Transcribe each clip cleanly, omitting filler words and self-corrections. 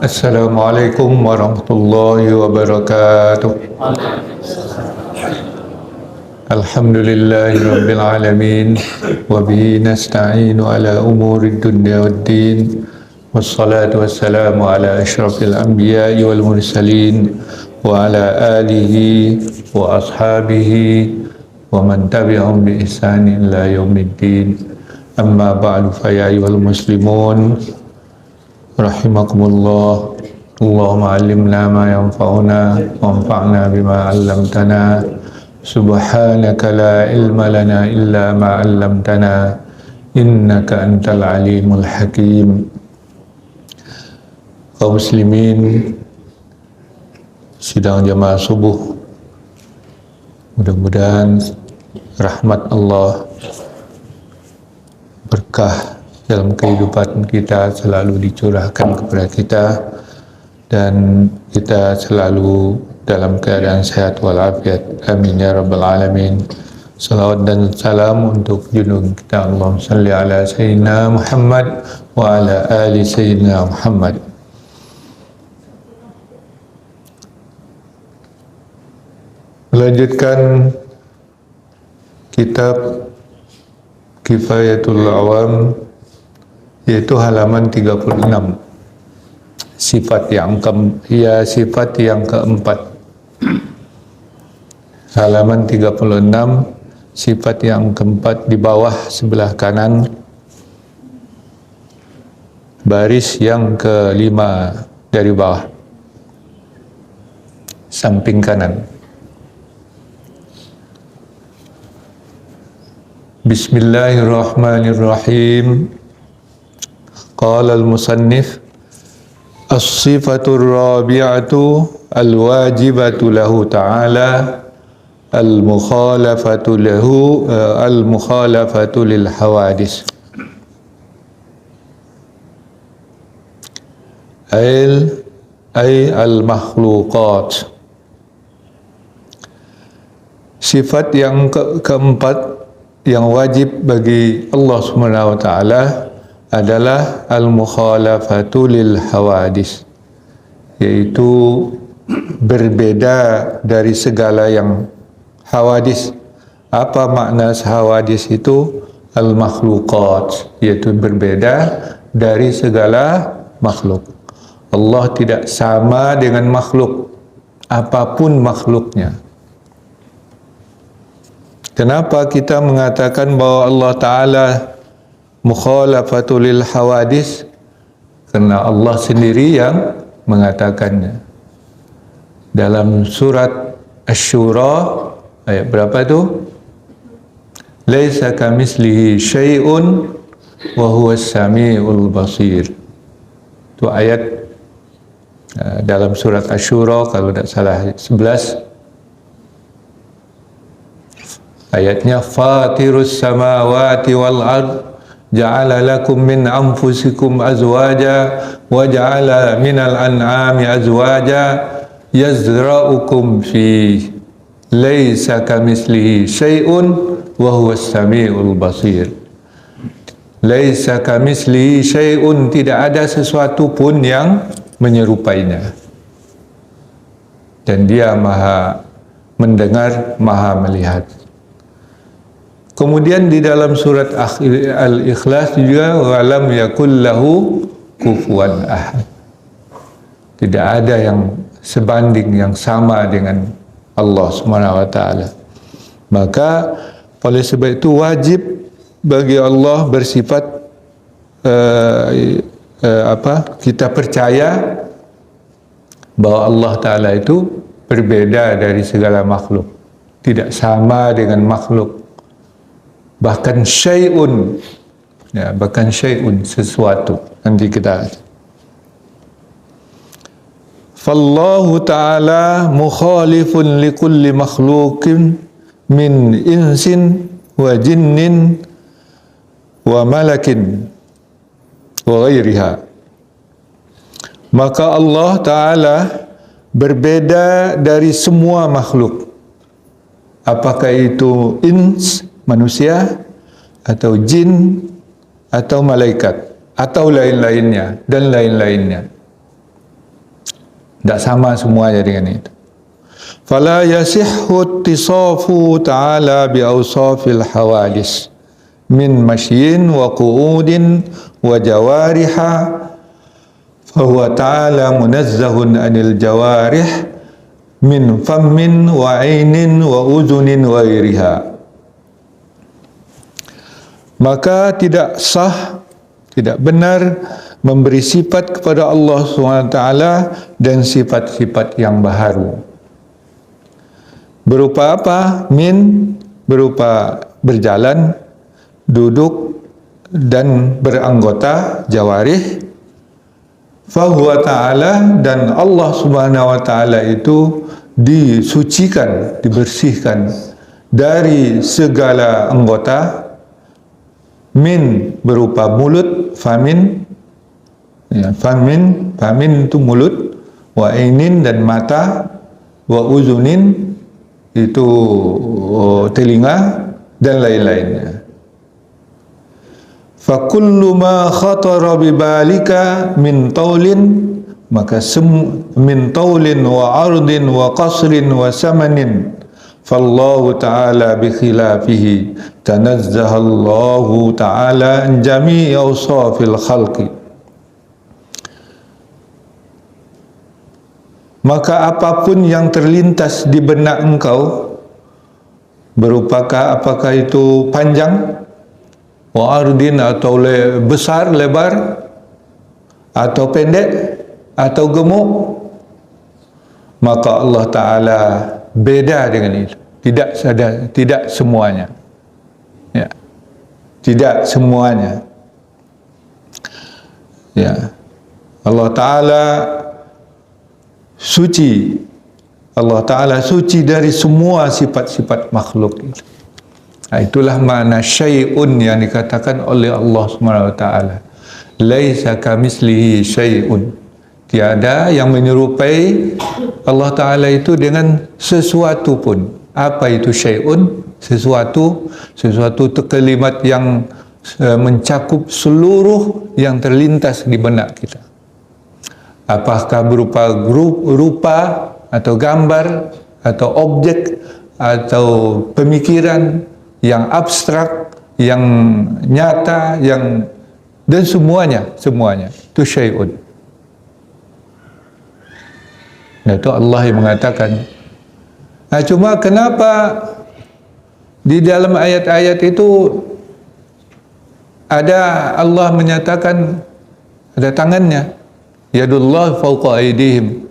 Assalamualaikum warahmatullahi wabarakatuh. Alhamdulillahi rabbil alamin wa bihi nasta'inu ala umuri dunya waddin wassalatu wassalamu ala asyrafil anbiya'i wal mursalin wa ala alihi wa ashabihi wa man tabi'ahum bi ihsanin ila yaumiddin. Amma ba'du, fa ya ayyuhal muslimun rahimakumullah. Allahumma 'allimna ma yanfa'una wanfa'na bima 'allamtana. Subhanaka la ilma lana illa ma 'allamtana innaka antal alimul hakim. Kaum muslimin sidang jamaah subuh, mudah-mudahan rahmat Allah, berkah dalam kehidupan kita selalu dicurahkan kepada kita, dan kita selalu dalam keadaan sehat walafiat. Amin ya rabbal alamin. Salawat dan salam untuk junjungan kita, Allahumma salli ala sayyidina Muhammad wa ala ali sayyidina Muhammad. Melanjutkan kitab Kifayatul Awam, yaitu halaman 36, sifat yang keempat. Halaman 36, sifat yang keempat, di bawah sebelah kanan, baris yang kelima dari bawah, samping kanan. Bismillahirrahmanirrahim. Qala al-musannif, as-sifatur rabi'atu al-wajibatu lahu ta'ala al-mukhalafatu lil hawadis. Ay al-makhluqat. Sifat yang keempat yang wajib bagi Allah Subhanahu wa taala adalah al-mukhalafatu lil hawadis, yaitu berbeda dari segala yang hawadis. Apa makna hawadis itu? Al-makhluqat, yaitu berbeda dari segala makhluk. Allah tidak sama dengan makhluk, apapun makhluknya. Kenapa kita mengatakan bahwa Allah Ta'ala mukhalafatul lil hawadis? Karena Allah sendiri yang mengatakannya. Dalam surat Asy-Syura ayat berapa itu? Laisa kamitslihi syai'un wa huwas samiul basir. Itu ayat dalam surat Asy-Syura, kalau tidak salah 11. Ayatnya, fatirus samawati wal ard ja'ala lakum min anfusikum azwaja wa ja'ala minal an'ami azwaja yazra'ukum fi laisa kamitslihi syai'un wa huwas samiul basir. Laisa kamitslihi syai'un, tidak ada sesuatu pun yang menyerupainya, dan Dia Maha mendengar, Maha melihat. Kemudian di dalam surat Al-Ikhlas juga, walam yakul lahu kufuwan ahad. Tidak ada yang sebanding, yang sama dengan Allah Subhanahu wa taala. Maka oleh sebab itu wajib bagi Allah bersifat kita percaya bahwa Allah Ta'ala itu berbeda dari segala makhluk, tidak sama dengan makhluk. Bahkan syai'un, ya, bahkan syai'un, sesuatu. Nanti kita, fallahu ta'ala mukhalifun likulli makhlukin min insin wa jinnin wa malakin wa ghairiha. Maka Allah Ta'ala berbeda dari semua makhluk, apakah itu ins, manusia, atau jin, atau malaikat. atau lain-lainnya dan lain-lainnya. Tak sama semuanya dengan itu. Fala yasihhu ittisafu ta'ala bi awsafil hawadis min masyin wa qu'udin wa jawariha fahuwa ta'ala munazzahun anil jawarih min fammin wa ainin wa uzunin wa iriha. Maka tidak sah, tidak benar memberi sifat kepada Allah SWT dan sifat-sifat yang baharu. Berupa apa? Min, berupa berjalan, duduk, dan beranggota, jawarih. Fahuwa ta'ala, dan Allah SWT itu disucikan, dibersihkan dari segala anggota. Min berupa mulut, famin, ya, famin itu mulut, wa ainin dan mata, wa uzunin itu telinga dan lain-lainnya. Fa kullu ma khatara bi balika min taulin, maka min taulin wa ardin wa qasrin wa samanin fallahu ta'ala bi khilafihi tanazzaha Allahu ta'ala an jami'i awsafil khalqi. Maka apapun yang terlintas di benak engkau, berupakah apakah itu panjang, wa ardin atau besar, lebar, atau pendek, atau gemuk, maka Allah Ta'ala beda dengan itu. Tidak semuanya. Ya. Tidak semuanya. Ya. Allah Ta'ala suci. Allah Ta'ala suci dari semua sifat-sifat makhluk itu. Nah, itulah makna syai'un yang dikatakan oleh Allah SWT. Laisa kamislihi syai'un. Tiada yang menyerupai Allah Ta'ala itu dengan sesuatu pun. Apa itu syai'un? Sesuatu itu kalimat yang mencakup seluruh yang terlintas di benak kita. Apakah berupa rupa atau gambar atau objek atau pemikiran yang abstrak, yang nyata, yang dan semuanya itu syai'un. Nah, itu Allah yang mengatakan. Nah, cuma kenapa di dalam ayat-ayat itu ada Allah menyatakan ada tangannya, yadullah fawqa aydihim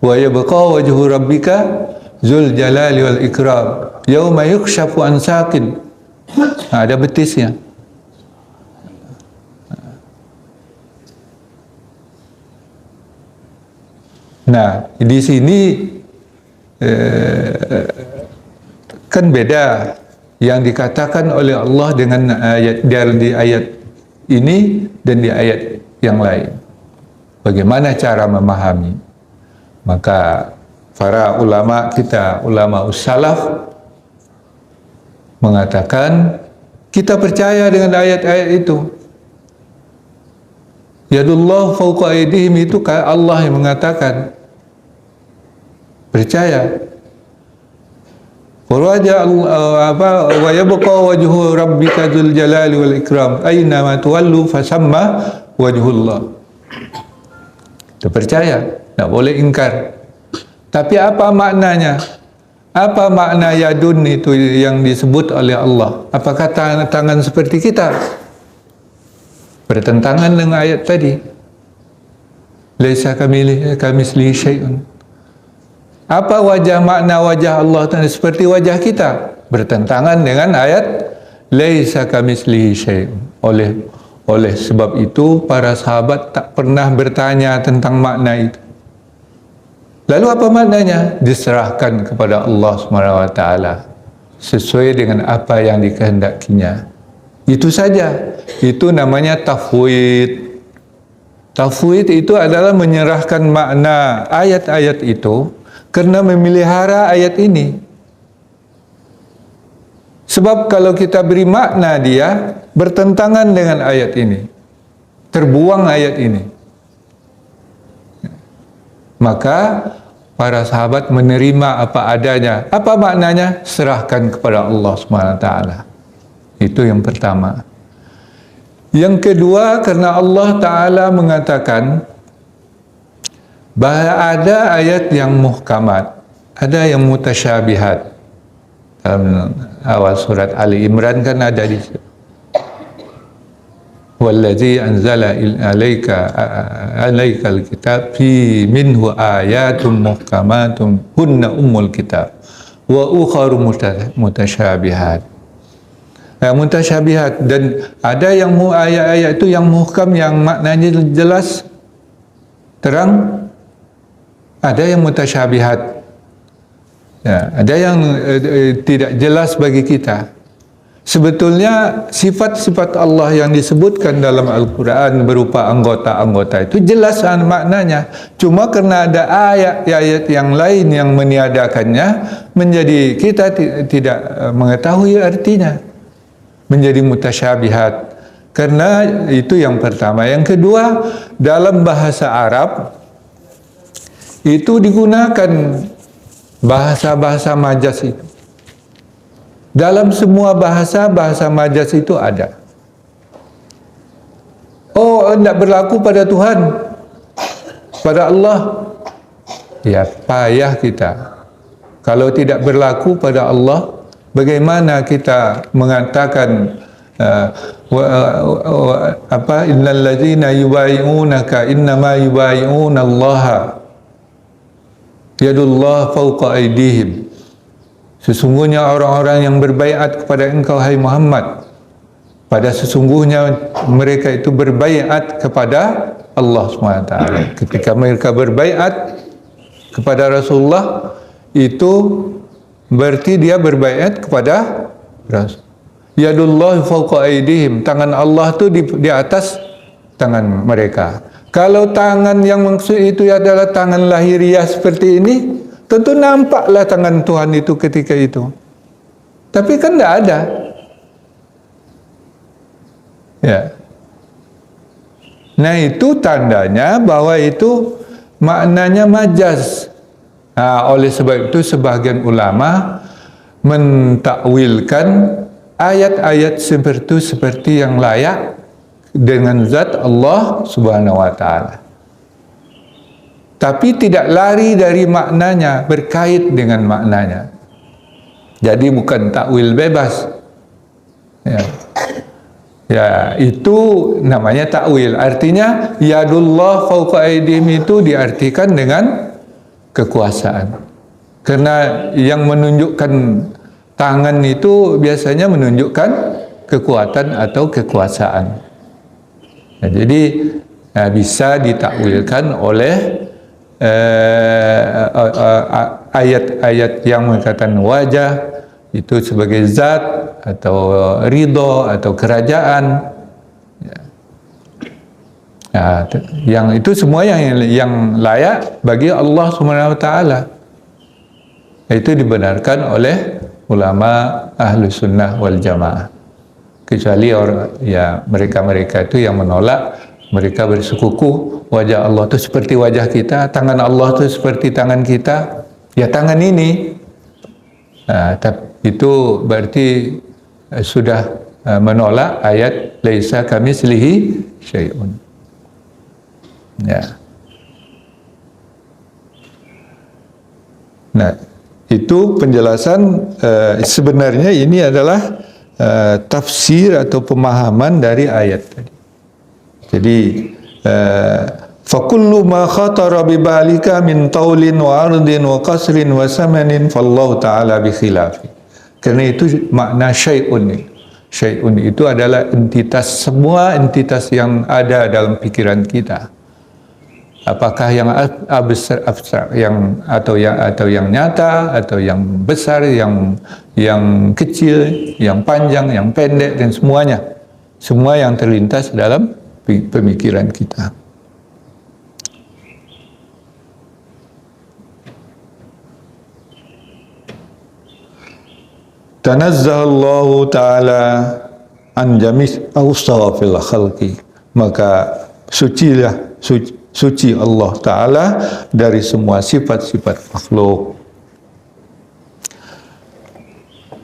wa yabqa wajhu rabbika zul jalali wal ikram yauma yukshafu an saqin. Nah, ada betisnya. Nah, di sini kan beda yang dikatakan oleh Allah dengan ayat di ayat ini dan di ayat yang lain. Bagaimana cara memahami? Maka para ulama kita, ulama ussalaf mengatakan kita percaya dengan ayat-ayat itu. Yadullah fawqa aydihim itu Allah yang mengatakan. Percaya. Wa yabqa wajhu rabbika dzul jalali wal ikram aina ma tuwallu fasamma wajhullah. Kita percaya, tak boleh ingkar. Tapi apa maknanya? Apa makna yadun itu yang disebut oleh Allah? Apakah tangan seperti kita? Bertentangan dengan ayat tadi. Laisa kamislihi syai'un. Apa makna wajah Allah seperti wajah kita? Bertentangan dengan ayat laisa kamislihi syai'un. Oleh sebab itu para sahabat tak pernah bertanya tentang makna itu. Lalu apa maknanya? Diserahkan kepada Allah SWT sesuai dengan apa yang dikehendakinya. Itu saja. Itu namanya tafwid. Tafwid itu adalah menyerahkan makna ayat-ayat itu karena memelihara ayat ini. Sebab kalau kita beri makna dia bertentangan dengan ayat ini. terbuang ayat ini. Maka para sahabat menerima apa adanya. Apa maknanya? Serahkan kepada Allah SWT. Itu yang pertama. Yang kedua, karena Allah Ta'ala mengatakan bahwa ada ayat yang muhkamat, ada yang mutasyabihat. Dalam awal surat Ali Imran kan ada di situ. Wallazi anzala alaikal kitab fi minhu ayatum muhkamatun hunna ummul kitab wa ukharu mutasyabihat. Mutasyabihat, dan ada yang ayat-ayat itu yang muhkam, yang maknanya jelas terang, ada yang mutasyabihat. Ya, ada yang tidak jelas bagi kita. Sebetulnya sifat-sifat Allah yang disebutkan dalam Al-Quran berupa anggota-anggota itu jelas maknanya. Cuma karena ada ayat-ayat yang lain yang meniadakannya, menjadi kita tidak mengetahui artinya, menjadi mutasyabihat. Karena itu yang pertama. Yang kedua, dalam bahasa Arab itu digunakan bahasa-bahasa majas itu. Dalam semua bahasa majas itu ada. Oh, tidak berlaku pada Tuhan, pada Allah. Ya, payah kita. Kalau tidak berlaku pada Allah, bagaimana kita mengatakan innal ladzina yubayyi'unaka innama yubayyi'una Allah yadullah fawqa aydihim. Sesungguhnya orang-orang yang berbaiat kepada engkau, hai Muhammad, pada sesungguhnya mereka itu berbaiat kepada Allah SWT. Ketika mereka berbaiat kepada Rasulullah, itu berarti dia berbaiat kepada Rasul. Yadullah fawqa aydihim, tangan Allah itu di atas tangan mereka. Kalau tangan yang maksud itu adalah tangan lahiriah seperti ini, tentu nampaklah tangan Tuhan itu ketika itu. Tapi kan tidak ada. Ya. Nah, itu tandanya bahwa itu maknanya majaz. Nah, oleh sebab itu sebagian ulama mentakwilkan ayat-ayat seperti itu seperti yang layak dengan zat Allah Subhanahu wa taala. Tapi tidak lari dari maknanya, berkait dengan maknanya. Jadi bukan takwil bebas. Ya, itu namanya takwil. Artinya yadullah fawqa aydihim itu diartikan dengan kekuasaan. Karena yang menunjukkan tangan itu biasanya menunjukkan kekuatan atau kekuasaan. Nah, jadi bisa ditakwilkan oleh ayat-ayat yang mengatakan wajah itu sebagai zat atau ridho atau kerajaan. Ya, yang itu semua yang layak bagi Allah Subhanahu wa taala. Itu dibenarkan oleh ulama ahlu sunnah wal jamaah. Kecuali mereka-mereka itu yang menolak. Mereka bersekuku wajah Allah itu seperti wajah kita, tangan Allah itu seperti tangan kita. Ya, tangan ini. Nah, itu berarti sudah menolak ayat laisa kamitslihi syai'un. Ya. Nah, itu penjelasan sebenarnya ini adalah tafsir atau pemahaman dari ayat tadi. Jadi fakullu ma khatara bi balika min taulin wa ardin wa qasrin wa samanin fallahu ta'ala bi khilafi. Karena itu makna syai'un. Syai'un itu adalah entitas, semua entitas yang ada dalam pikiran kita. Apakah yang abstrak, yang atau yang nyata, atau yang besar, yang kecil, yang panjang, yang pendek, dan semuanya. Semua yang terlintas dalam pemikiran kita. Tanazzahallahu ta'ala an jami' awsafil khalqi maka suci Allah Ta'ala dari semua sifat-sifat makhluk.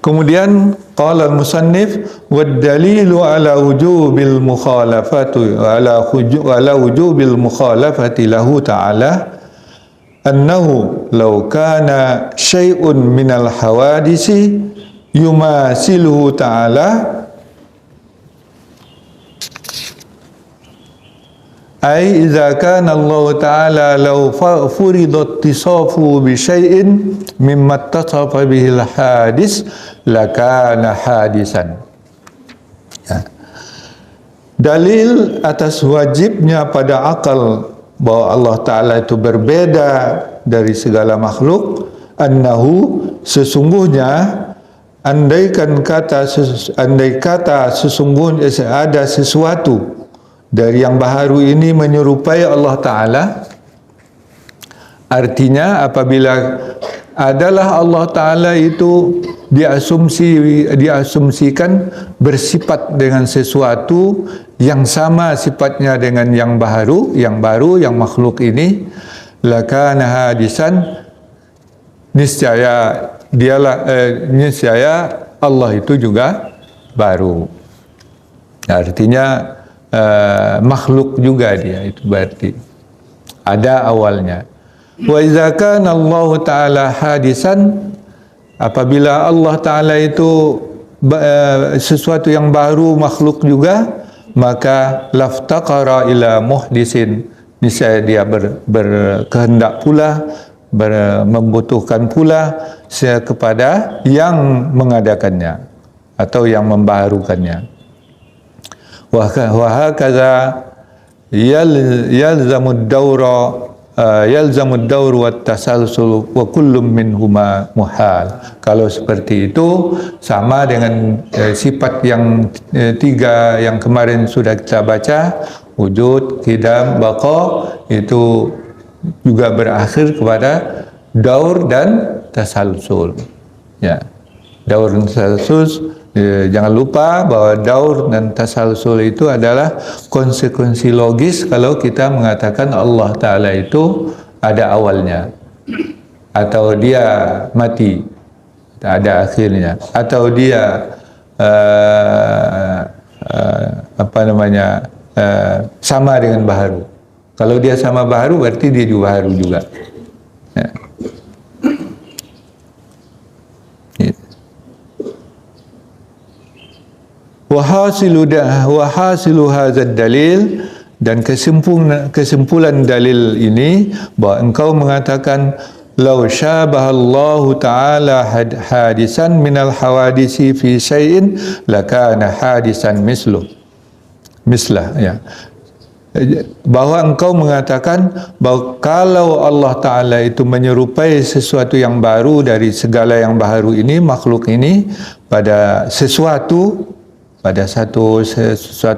Kemudian qala al-musannif wad dalilu ala wujubil mukhalafati ala wujubil mukhalafati lahu ta'ala annahu law kana syai'un minal hawadisi yumasiluhu ta'ala ay idza kana Allah Ta'ala law furidat tisafu bi syai'in mimma tasafa bihil hadis lakana hadisan. Ya. Dalil atas wajibnya pada akal bahwa Allah Ta'ala itu berbeda dari segala makhluk, annahu sesungguhnya andai kata sesungguhnya ada sesuatu dari yang baharu ini menyerupai Allah Ta'ala, artinya apabila adalah Allah Ta'ala itu diasumsikan bersifat dengan sesuatu yang sama sifatnya dengan yang baru, yang makhluk ini, lakana hadisan, niscaya Allah itu juga baru. Artinya makhluk juga dia, itu berarti ada awalnya. Wa idza kana Allah Ta'ala hadisan, apabila Allah Ta'ala itu sesuatu yang baru, makhluk juga, maka laftaqara ila muhdisin, niscaya dia berkehendak pula, membutuhkan pula kepada yang mengadakannya atau yang membaharukannya. Wa hakaza yalzamu ad-dawr wa tasalsul wa kullum minhuma muhal. Kalau seperti itu sama dengan sifat yang tiga yang kemarin sudah kita baca, wujud, qidam, baqa, itu juga berakhir kepada daur dan tasalsul. Ya. Daur dan tasalsul, jangan lupa bahwa daur dan tasalsul itu adalah konsekuensi logis kalau kita mengatakan Allah Ta'ala itu ada awalnya, atau dia mati, tak ada akhirnya, atau dia sama dengan baharu. Kalau dia sama baharu berarti dia juga baharu juga. Ya. Wahasilu hadzal dalil, dan kesimpulan dalil ini bahwa engkau mengatakan law syabahallahu ta'ala hadisan minal hawadisi fi syai'in lakana hadisan mislah, ya. Bahwa engkau mengatakan bahwa kalau Allah Ta'ala itu menyerupai sesuatu yang baru dari segala yang baru ini, makhluk ini, pada sesuatu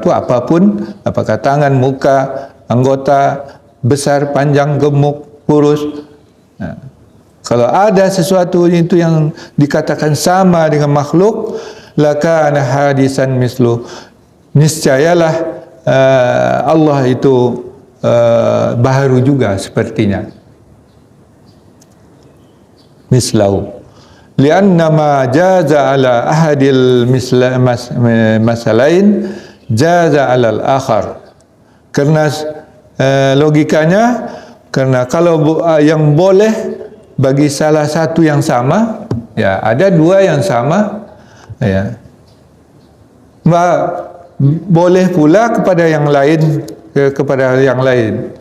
apapun, apakah tangan, muka, anggota, besar, panjang, gemuk, kurus. Nah, kalau ada sesuatu itu yang dikatakan sama dengan makhluk, lakana hadisan mislu, niscayalah Allah itu baharu juga sepertinya. Mislahu. Lianna ma jaza ala ahadil masalain jaza ala al-akhar. Karena logikanya, karena kalau yang boleh bagi salah satu yang sama, ya ada dua yang sama, ya, boleh pula kepada yang lain,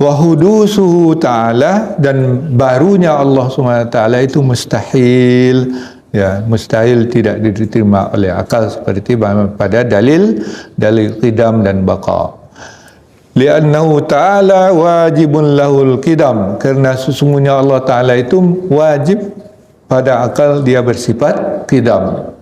Wahudusuhu ta'ala, dan barunya Allah SWT itu mustahil, ya, mustahil, tidak diterima oleh akal, seperti pada dalil qidam dan baqa. Li'annahu ta'ala wajibun lahul qidam, karena sesungguhnya Allah Ta'ala itu wajib pada akal dia bersifat qidam,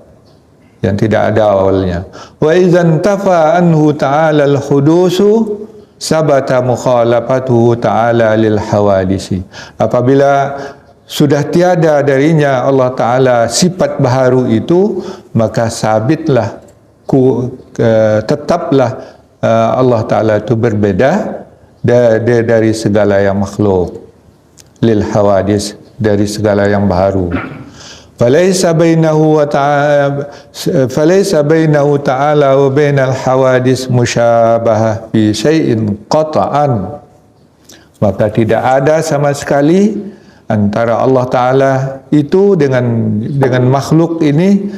yang tidak ada awalnya. Wa idzan tafa anhu ta'ala al-hudusu sabata mukhalafatuhu ta'ala lil hawadisi. Apabila sudah tiada darinya Allah Ta'ala sifat baharu itu, maka sabitlah, tetaplah Allah Ta'ala itu berbeda dari segala yang makhluk. Lil hawadis, dari segala yang baru. Falaysa bainahu ta'ala wa bainal hawadis musyabaha fi syai'in qata'an. Maka tidak ada sama sekali antara Allah Ta'ala itu dengan makhluk ini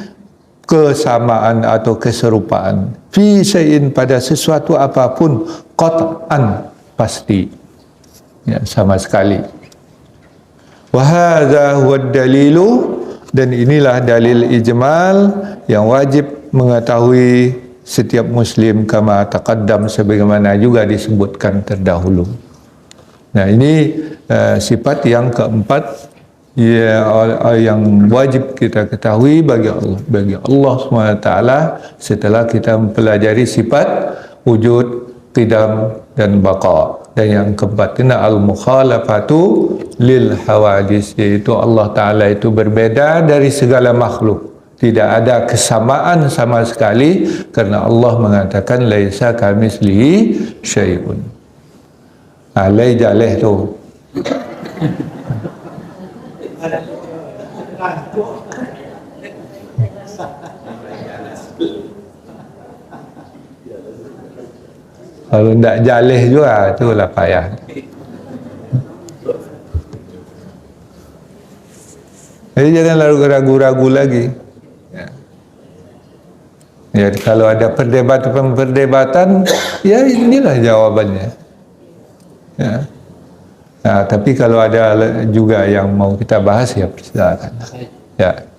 kesamaan atau keserupaan. Fi syai'in, pada sesuatu apapun, qat'an, pasti. Ya, sama sekali. Wa hadza huwa dalilu, dan inilah dalil ijmal yang wajib mengetahui setiap muslim, kama taqaddam, sebagaimana juga disebutkan terdahulu. Nah, ini sifat yang keempat yang wajib kita ketahui bagi Allah SWT setelah kita mempelajari sifat wujud, qidam, dan baqa. Dan yang keempat ini al-mukhalafatu lil hawadis, yaitu Allah Ta'ala itu berbeda dari segala makhluk. Tidak ada kesamaan sama sekali, karena Allah mengatakan laisa kamitslihi syai'un. Alai jaleh tu. Kalau tidak jaleh juga, itulah payah. Jadi jangan ragu-ragu lagi. Ya, kalau ada perdebatan, ya inilah jawabannya. Ya. Nah, tapi kalau ada juga yang mau kita bahas, ya persilakan. Ya.